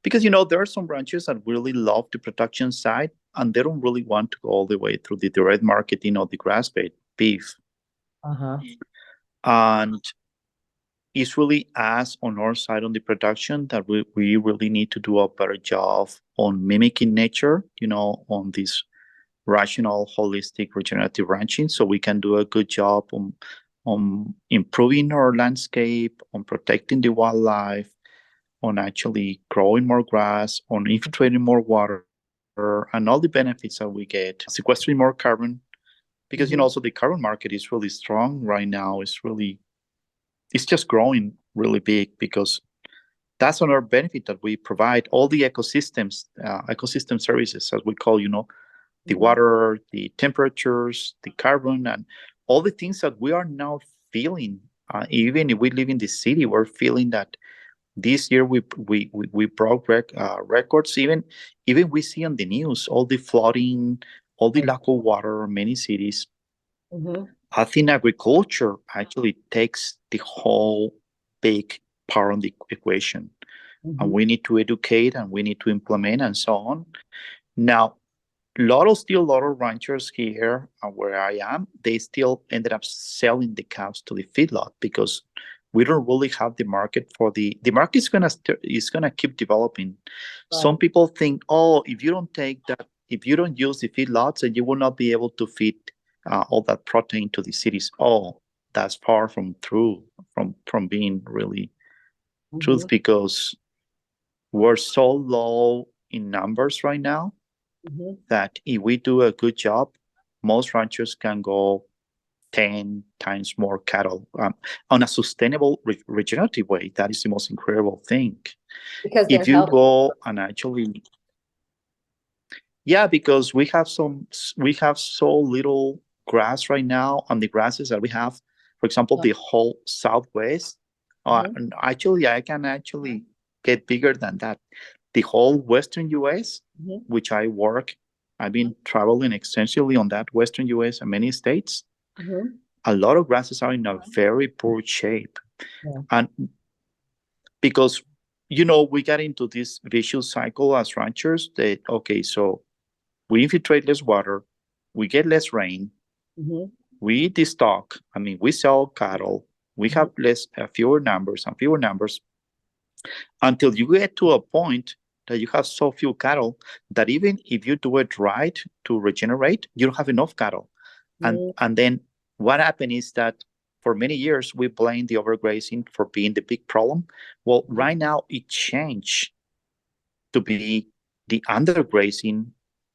because, there are some ranchers that really love the production side and they don't really want to go all the way through the direct marketing of the grass-fed beef. Uh-huh. And it's really us on our side on the production that we really need to do a better job on mimicking nature, on this rational, holistic, regenerative ranching, so we can do a good job on improving our landscape, on protecting the wildlife, on actually growing more grass, on infiltrating more water, and all the benefits that we get, sequestering more carbon. Because, also the carbon market is really strong right now. It's just growing really big because that's another benefit that we provide. All the ecosystem services, as we call, the water, the temperatures, the carbon, and all the things that we are now feeling. Even if we live in the city, we're feeling that this year we broke records. Even we see on the news all the flooding, all the lack of water in many cities. Mm-hmm. I think agriculture actually takes the whole big part on the equation, and we need to educate and we need to implement and so on. Now, a lot of ranchers here where I am, they still ended up selling the cows to the feedlot because we don't really have the market for the market is gonna keep developing. Right. Some people think, if you don't use the feedlots, then you will not be able to feed all that protein to the cities. That's far from true, from being really truth, because we're so low in numbers right now that if we do a good job, most ranchers can go 10 times more cattle on a sustainable, regenerative way. That is the most incredible thing. Because if you go and actually, because we have so little grass right now, and the grasses that we have, for example, the whole Southwest, and actually I can actually get bigger than that. The whole Western US, which I've been traveling extensively on that Western US and many states. A lot of grasses are in a very poor shape. And because, we got into this vicious cycle as ranchers that, so we infiltrate less water, we get less rain, we destock, we sell cattle, we have fewer numbers and fewer numbers, until you get to a point that you have so few cattle that even if you do it right to regenerate, you don't have enough cattle. And then what happened is that for many years, we blamed the overgrazing for being the big problem. Well, right now it changed to be the undergrazing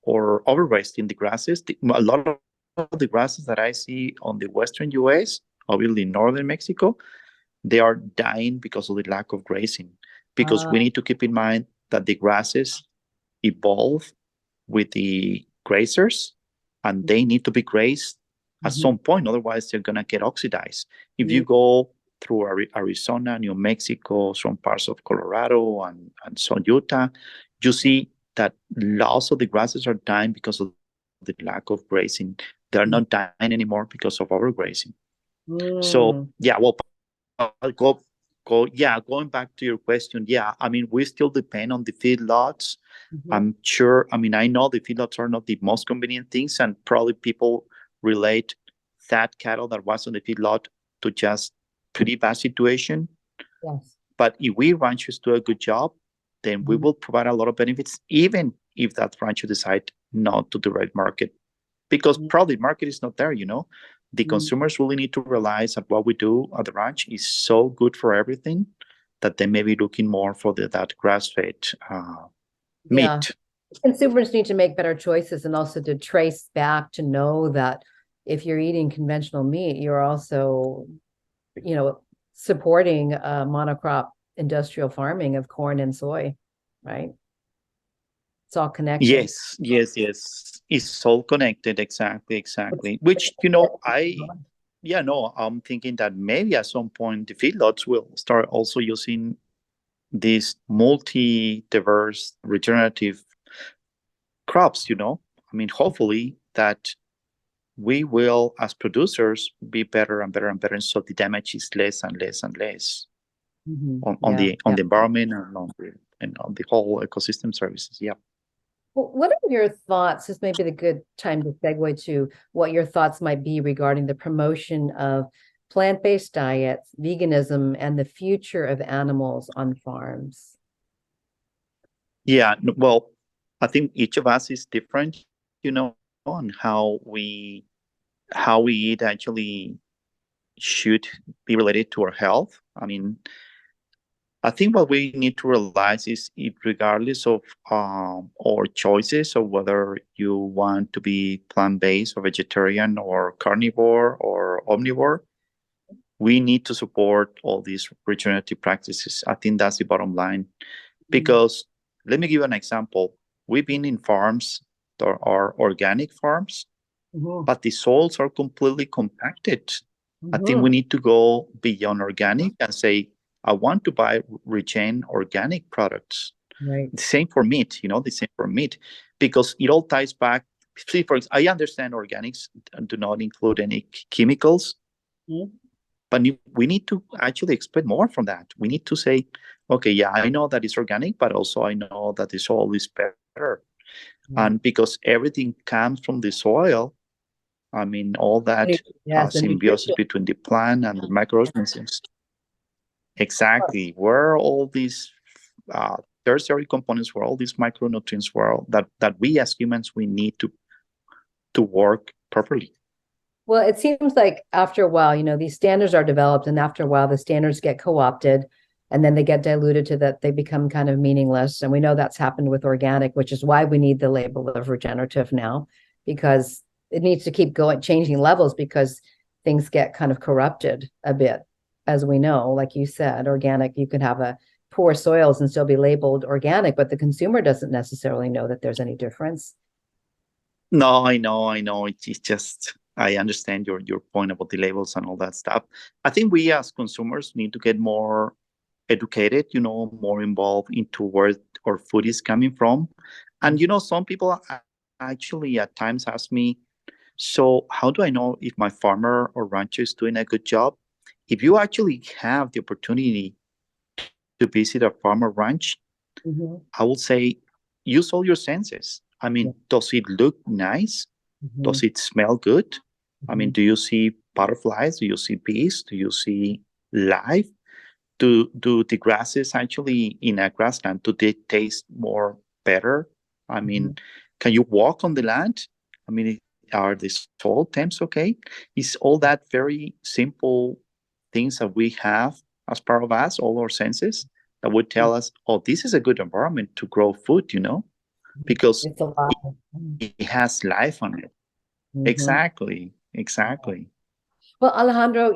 or overgrazing the grasses. A lot of the grasses that I see on the Western US, obviously northern Mexico, they are dying because of the lack of grazing. Because we need to keep in mind that the grasses evolve with the grazers, and they need to be grazed at some point, otherwise they're going to get oxidized. If you go through Arizona, New Mexico, some parts of Colorado, and some Utah, you see that lots of the grasses are dying because of the lack of grazing. They're not dying anymore because of overgrazing. So, going back to your question, we still depend on the feedlots. I'm sure, I know the feedlots are not the most convenient things, and probably people relate that cattle that was on the feedlot to just pretty bad situation. Yes. But if we ranchers do a good job, then we will provide a lot of benefits, even if that rancher decide not to direct market, because probably market is not there. The consumers really need to realize that what we do at the ranch is so good for everything that they may be looking more for that grass-fed meat. Consumers need to make better choices, and also to trace back to know that if you're eating conventional meat, you're also, supporting monocrop industrial farming of corn and soy, right? It's all connected. Yes. It's all connected. Exactly. Which, I'm thinking that maybe at some point the feedlots will start also using these multi-diverse regenerative crops. Hopefully that we will, as producers, be better and better and better, so the damage is less and less and less on the environment and on the whole ecosystem services. Well, what are your thoughts? This may be the good time to segue to what your thoughts might be regarding the promotion of plant-based diets, veganism, and the future of animals on farms. Yeah, well, I think each of us is different, on how we eat actually should be related to our health. I think what we need to realize is regardless of our choices, of whether you want to be plant-based or vegetarian or carnivore or omnivore, we need to support all these regenerative practices. I think that's the bottom line. Because let me give you an example. We've been in farms that are organic farms, but the soils are completely compacted. I think we need to go beyond organic and say, I want to buy regen organic products. Right. The same for meat, because it all ties back. See, for example, I understand organics do not include any chemicals, but we need to actually expect more from that. We need to say, okay, yeah, I know that it's organic, but also I know that the soil is better. And because everything comes from the soil, all that symbiosis between the plant and the microorganisms. Exactly. Where are all these tertiary components, where all these micronutrients that we as humans, we need to work properly? Well, it seems like after a while, these standards are developed, and after a while the standards get co-opted, and then they get diluted to that they become kind of meaningless. And we know that's happened with organic, which is why we need the label of regenerative now, because it needs to keep changing levels, because things get kind of corrupted a bit. As we know, like you said, organic, you can have a poor soils and still be labeled organic, but the consumer doesn't necessarily know that there's any difference. No, I know. It's just, I understand your point about the labels and all that stuff. I think we as consumers need to get more educated, more involved into where our food is coming from. And, some people actually at times ask me, so how do I know if my farmer or rancher is doing a good job? If you actually have the opportunity to visit a farmer ranch, I would say use all your senses. Does it look nice? Does it smell good? Do you see butterflies? Do you see bees? Do you see life? Do the grasses actually in a grassland, do they taste more better? Can you walk on the land? Are the soil temps okay? Is all that very simple things that we have as part of us, all our senses, that would tell us, oh, this is a good environment to grow food, because it has life on it. Exactly. Well, Alejandro,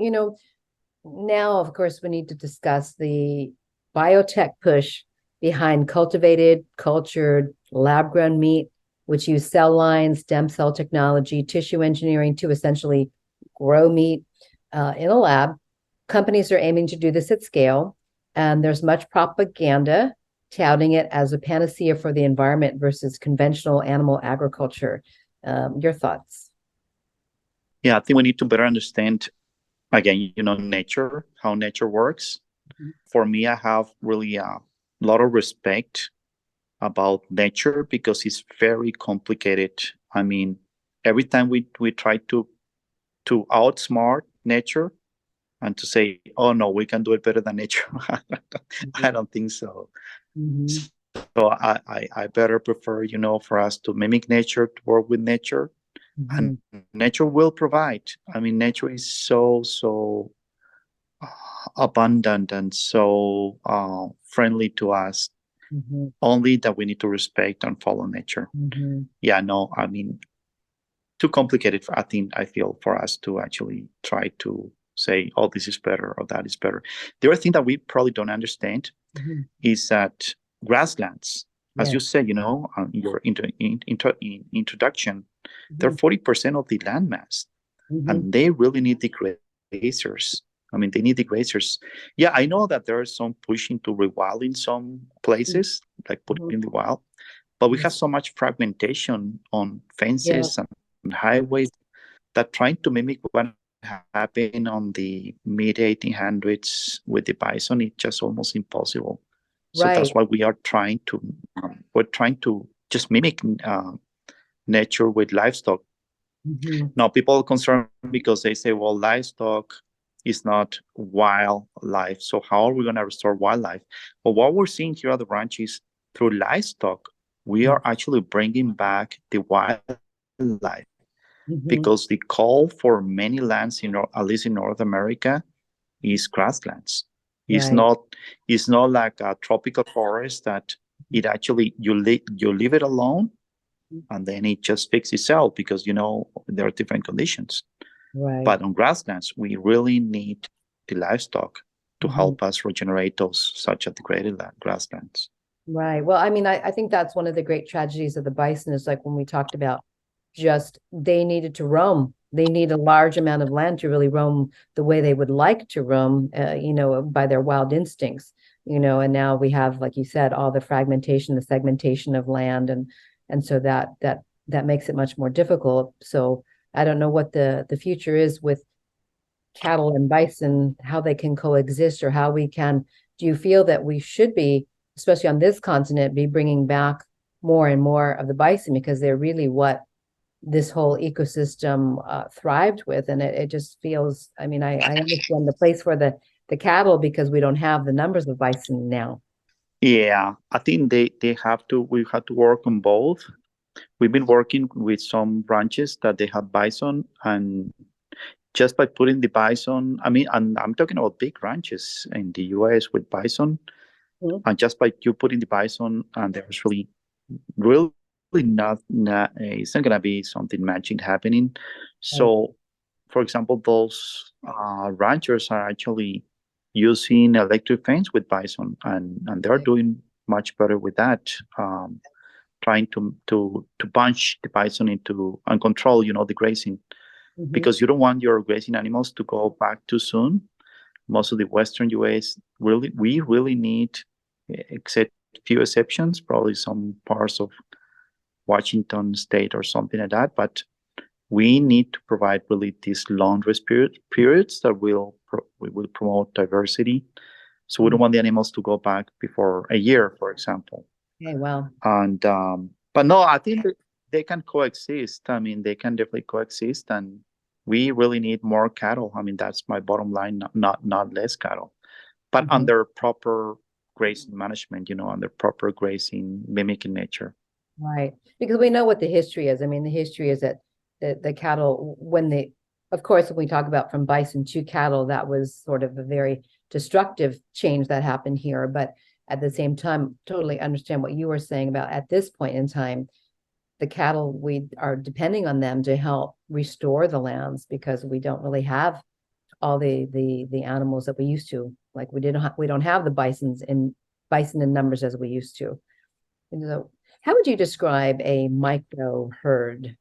now, of course, we need to discuss the biotech push behind cultivated, cultured, lab-grown meat, which use cell lines, stem cell technology, tissue engineering to essentially grow meat in a lab. Companies are aiming to do this at scale, and there's much propaganda touting it as a panacea for the environment versus conventional animal agriculture. Your thoughts? Yeah, I think we need to better understand, again, nature, how nature works. For me, I have really a lot of respect about nature because it's very complicated. Every time we try to to outsmart nature and to say, oh no, we can do it better than nature. I don't think so. Mhm. So I better prefer, for us to mimic nature, to work with nature, and Mhm. nature will provide. I mean, nature is so abundant and so friendly to us. Mhm. Only that we need to respect and follow nature. Mhm. Yeah, no, I mean, too complicated. I feel for us to actually try to say, oh, this is better or that is better. The other thing that we probably don't understand Mhm. is that grasslands, as Yes. you said, in your introduction, they're Mhm. 40% of the landmass, Mhm. and they really need the grazers. I mean, they need the grazers. Yeah, I know that there is some pushing to rewild in some places, like putting Mhm. in the wild, but we Yes. have so much fragmentation on Yeah. fences and highways that trying to mimic what happened on the mid 1800s with the bison is just almost impossible. So Right. that's why we're trying to just mimic nature with livestock. Mhm. Now, people are concerned because they say, well, livestock is not wildlife. So how are we going to restore wildlife? But what we're seeing here at the ranch is through livestock, we Yeah. are actually bringing back the wildlife, Mhm. because the call for many lands, at least in North America, is grasslands. It's Right. not it's not like a tropical forest that it actually you leave it alone and then it just fixes itself, because there are different conditions. Right. But on grasslands, we really need the livestock to Mhm. help us regenerate those such a degraded grasslands. Right. Well, I mean, I think that's one of the great tragedies of the bison is like when we talked about just they needed to roam. They need a large amount of land to really roam the way they would like to roam, by their wild instincts, and now we have, like you said, all the fragmentation, the segmentation of land, and so that makes it much more difficult. So I don't know what the future is with cattle and bison, how they can coexist or how we can, do you feel that we should be, especially on this continent, be bringing back more and more of the bison because they're really what this whole ecosystem thrived with. And it just feels, I mean, I understand the place for the cattle because we don't have the numbers of bison now. Yeah, I think we have to work on both. We've been working with some ranches that they have bison, and just by putting the bison, I mean, and I'm talking about big ranches in the US with bison, Mhm. and just by you putting the bison, and there's really not it's not gonna be something magic happening. Right. So, for example, those ranchers are actually using electric fence with bison, and they're doing much better with that. Trying to bunch the bison into and control, the grazing, Mhm. because you don't want your grazing animals to go back too soon. Most of the Western US we really need, except few exceptions, probably some parts of Washington State or something like that. But we need to provide really these long rest periods that we will promote diversity. So we don't want the animals to go back before a year, for example. Okay, well. And but no, I think that they can coexist. I mean, they can definitely coexist, and we really need more cattle. I mean, that's my bottom line, not less cattle, but Mhm. under proper grazing management, under proper grazing, mimicking nature. Right. Because we know what the history is. I mean, the history is that the cattle, of course, when we talk about from bison to cattle, that was sort of a very destructive change that happened here. But at the same time, totally understand what you were saying about at this point in time, the cattle, we are depending on them to help restore the lands because we don't really have all the animals that we used to. Like we don't have the bison in numbers as we used to. And so how would you describe a micro herd?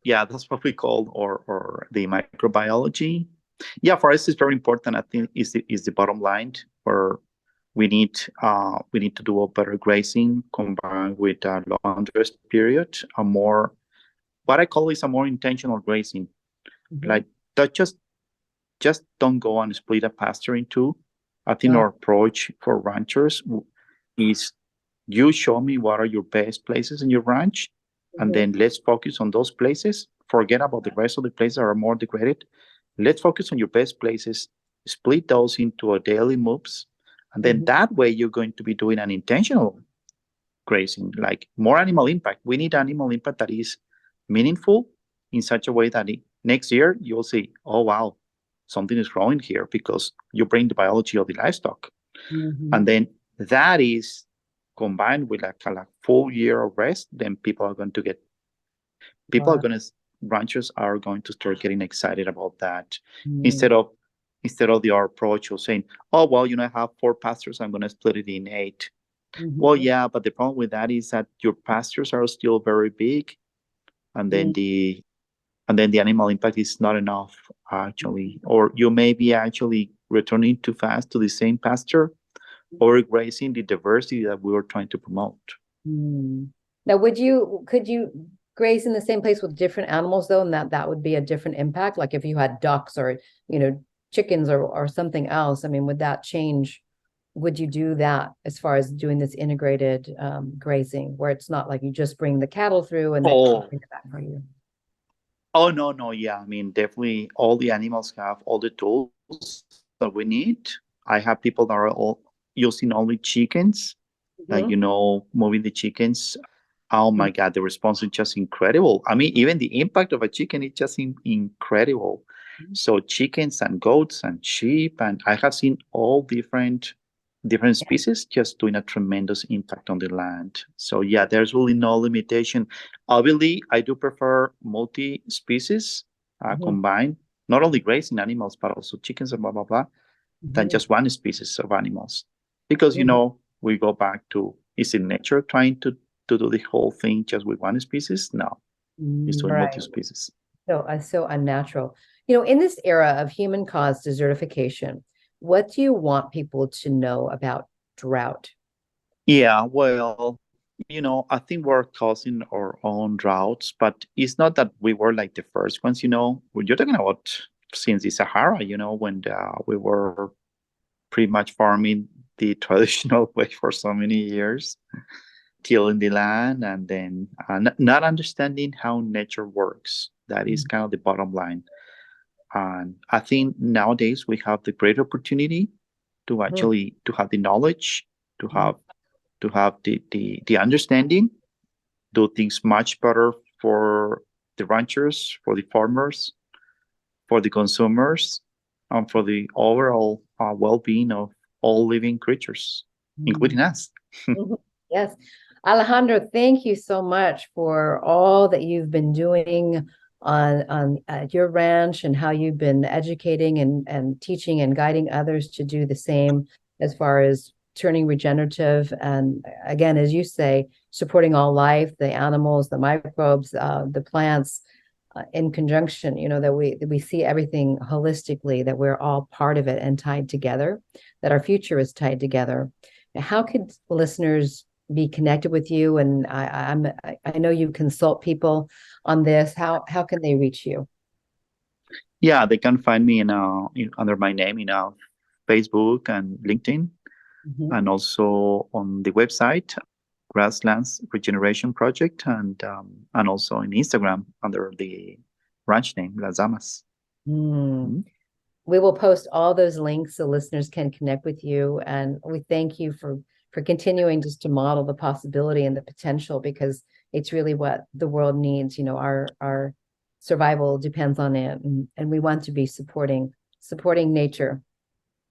Yeah, that's what we call or the microbiology. Yeah, for us it's very important. I think is the bottom line, where we need to do a better grazing combined with a long rest period, a more, what I call is a more intentional grazing. Mhm. Like that, just don't go and split a pasture in two. I think Right. our approach for ranchers is, you show me what are your best places in your ranch, and Mhm. then let's focus on those places. forget about the rest of the places that are more degraded. Let's focus on your best places, split those into a daily moves, and then that way you're going to be doing an intentional grazing, like more animal impact. We need animal impact that is meaningful in such a way that next year you'll see, oh wow, something is growing here because you bring the biology of the livestock. And then that is combined with like a full year of rest, then ranchers are going to start getting excited about that instead of the approach of saying, oh, well, I have 4 pastures, I'm going to split it in 8. Well, yeah, but the problem with that is that your pastures are still very big, and then the animal impact is not enough actually, or you may be actually returning too fast to the same pasture or grazing the diversity that we were trying to promote. Now, could you graze in the same place with different animals though, and that would be a different impact? Like if you had ducks or chickens or something else, I mean, would that change? Would you do that as far as doing this integrated grazing, where it's not like you just bring the cattle through and then bring it back for you? Oh, no, yeah. I mean, definitely all the animals have all the tools that we need. I have people that are all using only chickens, moving the chickens. Oh my God, the response is just incredible. I mean, even the impact of a chicken is just incredible. So chickens and goats and sheep, and I have seen all different species just doing a tremendous impact on the land. So yeah, there's really no limitation. Obviously, I do prefer multi-species combined, not only grazing animals, but also chickens and blah, blah, blah, than just one species of animals. Because, we go back to, is it nature trying to do the whole thing just with one species? No, it's doing multi-species. So unnatural. In this era of human-caused desertification, what do you want people to know about drought? Yeah, well, I think we're causing our own droughts, but it's not that we were like the first ones, You're talking about since the Sahara, when we were pretty much farming the traditional way for so many years, tilling the land, and then not understanding how nature works. That is kind of the bottom line. And I think nowadays we have the great opportunity to actually to have the knowledge, to have the understanding, do things much better for the ranchers, for the farmers, for the consumers, and for the overall well-being of all living creatures, including us. Yes. Alejandro, thank you so much for all that you've been doing on your ranch and how you've been educating and teaching and guiding others to do the same as far as turning regenerative. And again, as you say, supporting all life, the animals, the microbes, the plants, in conjunction, that we see everything holistically, that we're all part of it and tied together, that our future is tied together. How could listeners be connected with you? And I know you consult people on this. How can they reach you? Yeah, they can find me under my name in Facebook and LinkedIn, and also on the website Grasslands Regeneration Project, and also in Instagram under the ranch name Las Damas. We will post all those links so listeners can connect with you, and we thank you for continuing just to model the possibility and the potential, because it's really what the world needs. Our survival depends on it, and we want to be supporting nature,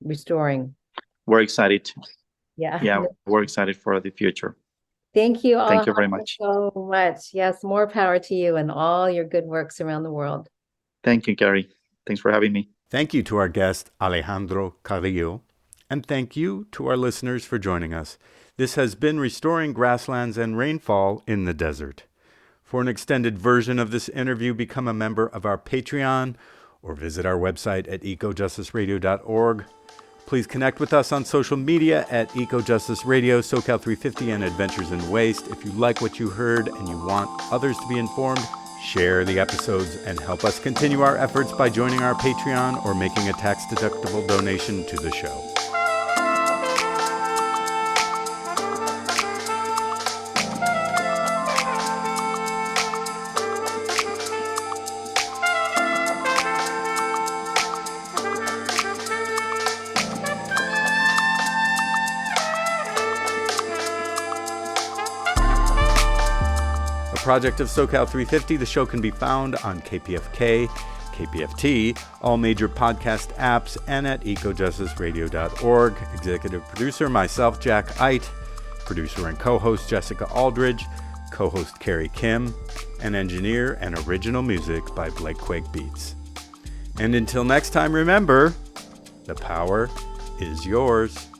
restoring. We're excited. Yeah, we're excited for the future. Thank you all. Thank you very much. So much. Yes, more power to you and all your good works around the world. Thank you, Gary. Thanks for having me. Thank you to our guest, Alejandro Carrillo, and thank you to our listeners for joining us. This has been Restoring Grasslands and Rainfall in the Desert. For an extended version of this interview, become a member of our Patreon or visit our website at ecojusticeradio.org. Please connect with us on social media at EcoJustice Radio, SoCal350, and Adventures in Waste. If you like what you heard and you want others to be informed, share the episodes and help us continue our efforts by joining our Patreon or making a tax-deductible donation to the show. project of SoCal 350. The show can be found on KPFK, KPFT, all major podcast apps, and at ecojusticeradio.org. Executive producer, myself, Jack Ite. Producer and co-host, Jessica Aldridge. Co-host, Carrie Kim. And engineer and original music by Blake Quake Beats. And until next time, remember, the power is yours.